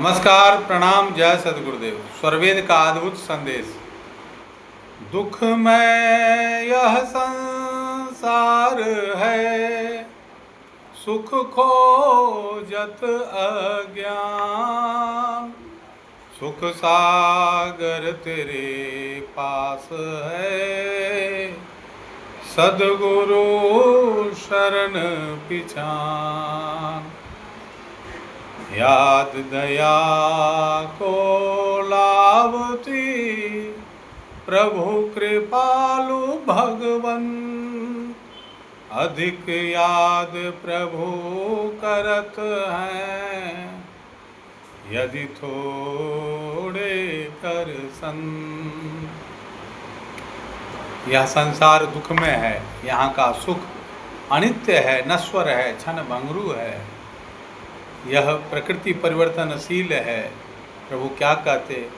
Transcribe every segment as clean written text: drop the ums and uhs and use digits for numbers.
नमस्कार, प्रणाम, जय सद्गुरुदेव। स्वरवेद का अद्भुत संदेश। दुख में यह संसार है, सुख खोजत अज्ञान। सुख सागर तेरे पास है, सद्गुरु शरण पिछान। याद दया को लावती, प्रभु कृपालु भगवन। अधिक याद प्रभु करत हैं, यदि थोड़े कर सन। यह संसार दुख में है, यहाँ का सुख अनित्य है, नश्वर है, क्षण भंगुर है। यह प्रकृति परिवर्तनशील है। प्रभु क्या कहते?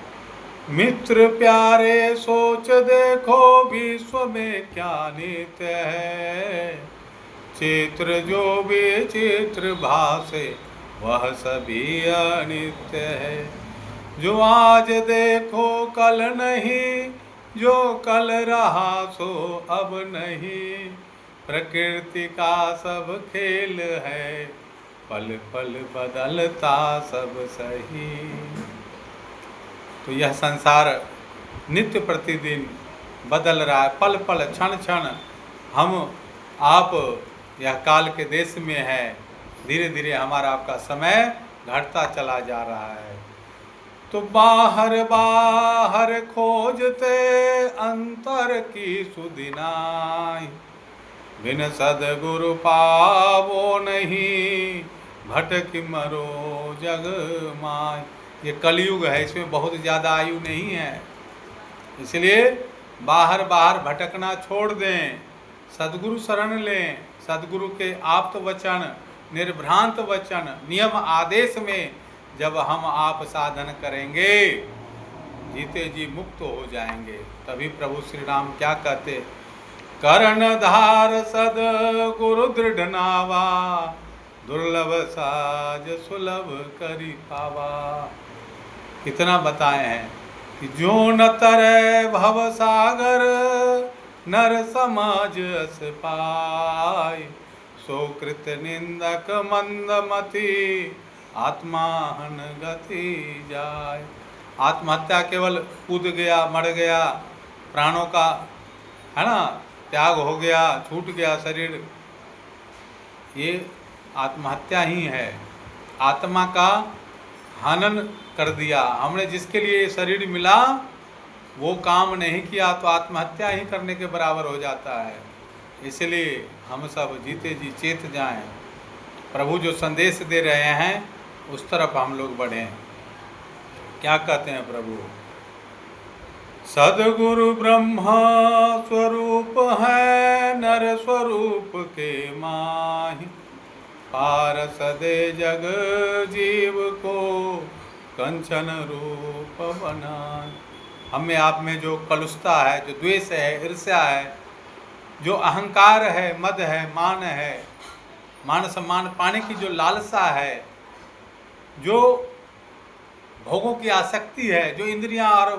मित्र प्यारे सोच देखो, विश्व में क्या नित्य है। चित्र जो विचित्र भासे, वह सभी अनित्य है। जो आज देखो कल नहीं, जो कल रहा सो अब नहीं। प्रकृति का सब खेल है, पल पल बदलता सब सही। तो यह संसार नित्य प्रतिदिन बदल रहा है, पल पल क्षण क्षण। हम आप यह काल के देश में है। धीरे धीरे हमारा आपका समय घटता चला जा रहा है। तो बाहर बाहर खोजते अंतर की सुधि नाहि। बिन सद्गुरु पावो नहीं, भटक मरो जग माय। ये कलयुग है, इसमें बहुत ज़्यादा आयु नहीं है, इसलिए बाहर बाहर भटकना छोड़ दें, सद्गुरु शरण लें। सद्गुरु के आप्त वचन, निर्भ्रांत वचन, नियम आदेश में जब हम आप साधन करेंगे, जीते जी मुक्त हो जाएंगे। तभी प्रभु श्री राम क्या कहते? करण धार सद्गुरु दृढ़ नावा, दुर्लभ साज सुलभ करी पावा। कितना बताए हैं कि जो न तरे भव सागर, नर समाज अस पाय। सो कृत निंदक मंदमति, आत्माहन गति जाय। आत्महत्या केवल कूद गया, मर गया, प्राणों का है ना त्याग हो गया, छूट गया शरीर, ये आत्महत्या ही है। आत्मा का हनन कर दिया। हमने जिसके लिए शरीर मिला वो काम नहीं किया तो आत्महत्या ही करने के बराबर हो जाता है। इसलिए हम सब जीते जी चेत जाएं। प्रभु जो संदेश दे रहे हैं उस तरफ हम लोग बढ़ें। क्या कहते हैं प्रभु? सद्गुरु ब्रह्मा स्वरूप है, नर स्वरूप के माहि। पारस दे जग जीव को, कंचन रूप बनाए। हम में आप में जो कलुषता है, जो द्वेष है, ईर्ष्या है, जो अहंकार है, मद है, मान है, मान सम्मान पाने की जो लालसा है, जो भोगों की आसक्ति है, जो इंद्रियां और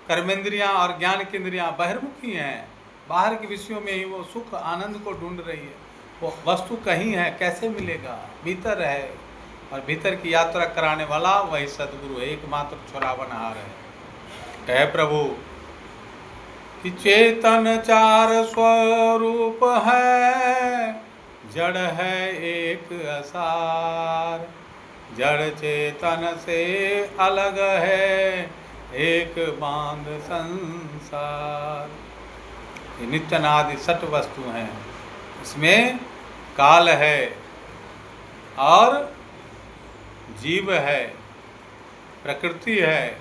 कर्मेंद्रियां और ज्ञान की इंद्रियां बहिर्मुखी हैं, बाहर के विषयों में ही वो सुख आनंद को ढूंढ रही है। वो वस्तु कहीं है, कैसे मिलेगा? भीतर है, और भीतर की यात्रा कराने वाला वही सद्गुरु है, एकमात्र छुड़ावनहार है। कहे प्रभु कि चेतन चार स्वरूप है, जड़ है एक असार। जड़ चेतन से अलग है, एक बांध संसार। ये नित्यनादि सट वस्तु हैं। इसमें काल है और जीव है, प्रकृति है,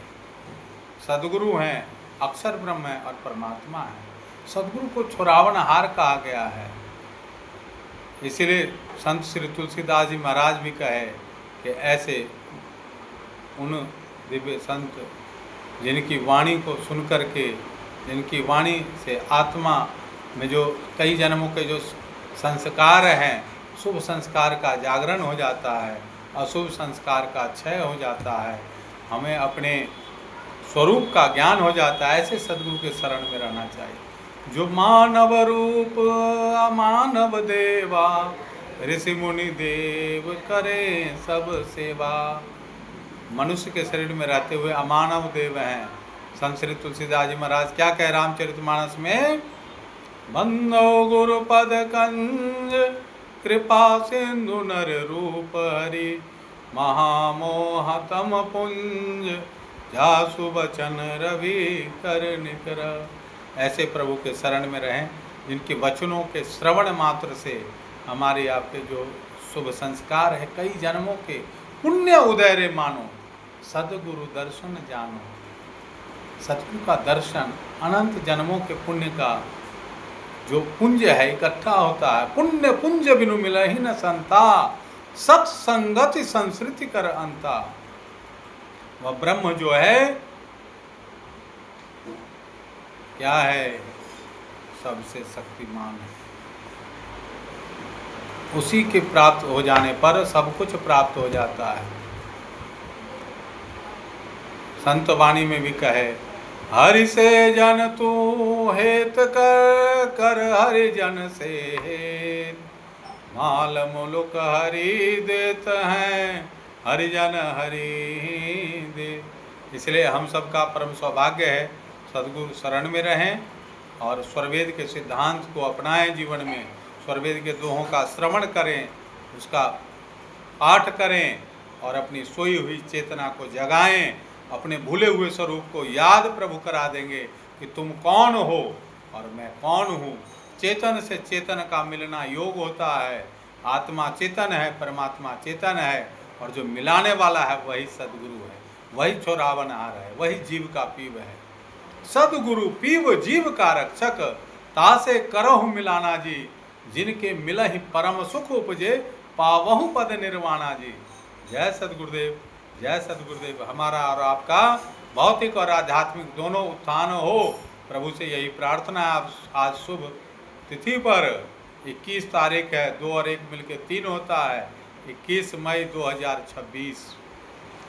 सद्गुरु हैं, अक्षर ब्रह्म है और परमात्मा है। सद्गुरु को छुड़ावनहार कहा गया है। इसीलिए संत श्री तुलसीदास जी महाराज भी कहे कि ऐसे उन दिव्य संत जिनकी वाणी को सुन करके, जिनकी वाणी से आत्मा में जो कई जन्मों के जो संस्कार हैं, शुभ संस्कार का जागरण हो जाता है, अशुभ संस्कार का क्षय हो जाता है, हमें अपने स्वरूप का ज्ञान हो जाता है। ऐसे सदगुरु के शरण में रहना चाहिए। जो मानव रूप अमानव देवा, ऋषि मुनि देव करें सब सेवा। मनुष्य के शरीर में रहते हुए अमानव देव हैं। संत श्री तुलसीदास जी महाराज क्या कहे रामचरितमानस में, बंदो गुरु पद कंज कृपा सिंधु नर रूप हरि, महामोह तम पुंज जासु बचन रवि कर निकर। ऐसे प्रभु के शरण में रहें जिनके वचनों के श्रवण मात्र से हमारे आपके जो शुभ संस्कार है, कई जन्मों के पुण्य उदय रे मानो, सदगुरु दर्शन जानो। सतगुरु का दर्शन अनंत जन्मों के पुण्य का जो पुंज है इकट्ठा होता है। पुण्य पुंज बिनु मिलहि न संता, सत्संगति संस्कृति कर अंता। वह ब्रह्म जो है क्या है, सबसे शक्तिमान है। उसी के प्राप्त हो जाने पर सब कुछ प्राप्त हो जाता है। संत वाणी में भी कहे, हरि से जन तू हेत कर, कर हरि जन से हेत, माल मुलुक हरि देत हैं, हरिजन हरि दे। इसलिए हम सबका परम सौभाग्य है सदगुरु शरण में रहें और स्वरवेद के सिद्धांत को अपनाएं जीवन में। स्वरवेद के दोहों का श्रवण करें, उसका पाठ करें और अपनी सोई हुई चेतना को जगाएं। अपने भूले हुए स्वरूप को याद प्रभु करा देंगे कि तुम कौन हो और मैं कौन हूँ। चेतन से चेतन का मिलना योग होता है। आत्मा चेतन है, परमात्मा चेतन है और जो मिलाने वाला है वही सदगुरु है, वही छोरावनहार है, वही जीव का पीव है। सदगुरु पीव जीव का रक्षक, तासे करहु मिलाना जी, जिनके मिलहि परम सुख उपजे, पावहु पद निर्वाणा जी। जय सदगुरुदेव, जय सदगुरुदेव। हमारा और आपका भौतिक और आध्यात्मिक दोनों उत्थान हो, प्रभु से यही प्रार्थना है। आज शुभ तिथि पर 21 तारीख है, 2 और 1 मिलकर 3 होता है, 21 मई 2026।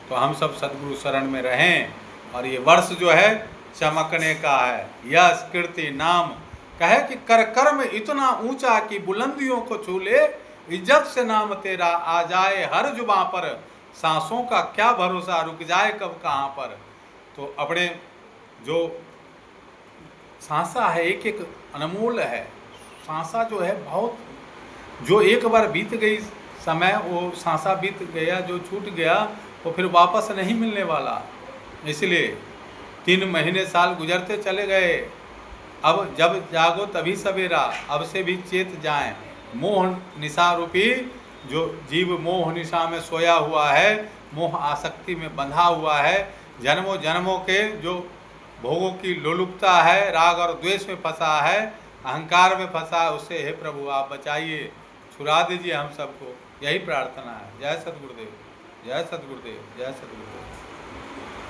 तो हम सब सदगुरु शरण में रहें और ये वर्ष जो है चमकने का है। यश कीर्ति नाम कहे कि कर कर्म इतना ऊंचा कि बुलंदियों को छू ले, इज्जत से नाम तेरा आ जाए हर जुबां पर, सांसों का क्या भरोसा रुक जाए कब कहाँ पर। तो अपने जो सांसा है एक एक अनमोल है। सांसा जो है बहुत, जो एक बार बीत गई समय, वो सांसा बीत गया, जो छूट गया वो फिर वापस नहीं मिलने वाला। इसलिए 3 महीने साल गुजरते चले गए। अब जब जागो तभी सवेरा, अब से भी चेत जाएं। मोह निशा रूपी जो जीव मोह निशा में सोया हुआ है, मोह आसक्ति में बंधा हुआ है, जन्मों जन्मों के जो भोगों की लोलुपता है, राग और द्वेष में फंसा है, अहंकार में फंसा है, उससे हे प्रभु आप बचाइए, छुड़ा दीजिए हम सबको। यही प्रार्थना है। जय सद्गुरुदेव, जय सद्गुरुदेव, जय सद्गुरुदेव।